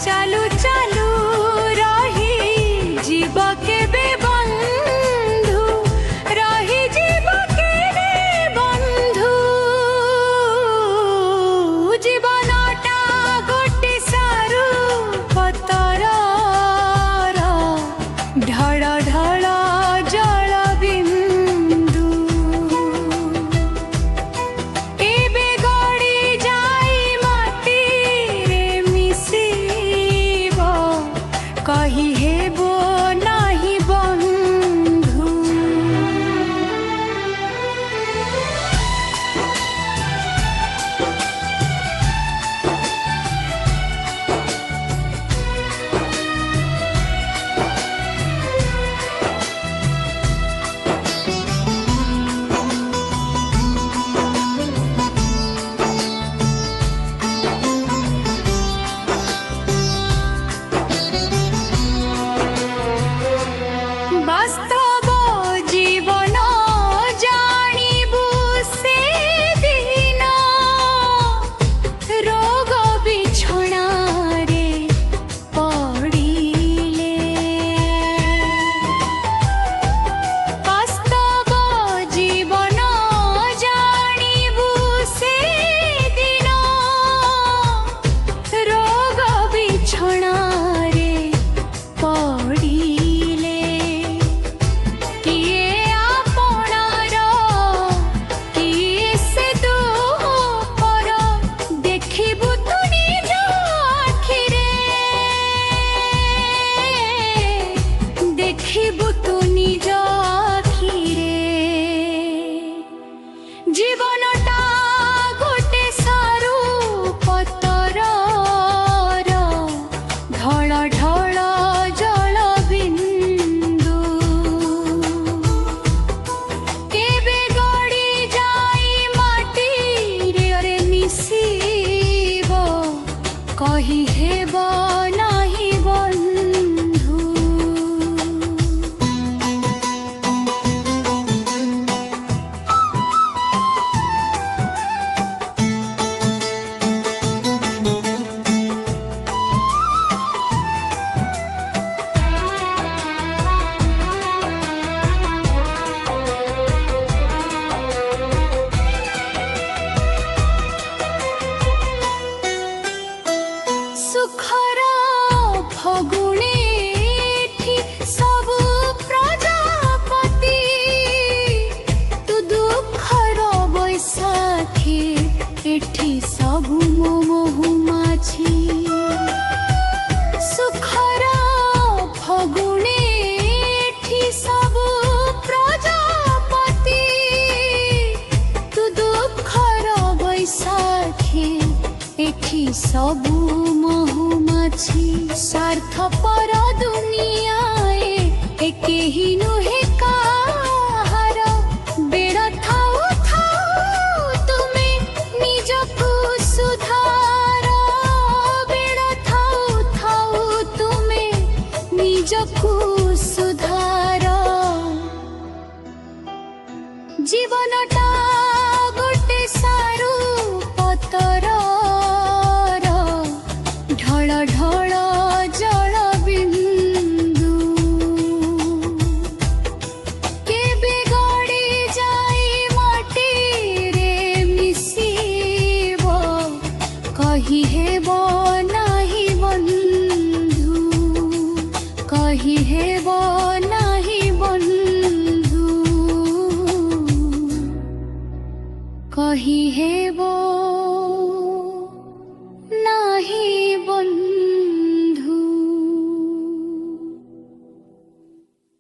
चालू चालू रही जीव केबे बंधु रही जीव केबे बंधु जीवनटा गोटे सारू पतर ढळ ढळ जल बिंदु एबे गड़ी जाई माटी रे मिसिब कही हेबो नाही बंधु। वास्तव जीवन जानिबु से दिन रोग बिछोना रे पड़िले वास्तव जीवन जानिबु से दिन रोग बिछोना रे पड़िले किए आपणार किए से दुह पर देखिबु तु निज आखिरे देखिबु तु निज आखिरे जीवनटा गोटे सारू पतर ढळ ढळ जल बिंदु केबे गड़ी जाई माटी रे मिसिब कही हेब नाही बंधु। सुखर फगुणे एठी सबु प्रजापति तु दुखर बैसाखी एठी सबु महुमाछी सुखर फगुणे एठी सबु प्रजापति तु दुखर बैसाखी एठी सबु महुमाछी स्वार्थपर दुनियाए एके ही नुहे काहार बेड़ थाउ थाउ तुमे निजकु सुधार बेड़ थाउ थाउ तुमे निजकु सुधार जीवनटा गोटे सारू पतर ढळ ढळ जल बिंदु केबे गड़ी जाई माटी रे मिसिब कही हेब नाही बंधु कही हेब नाही बंधु कही हेब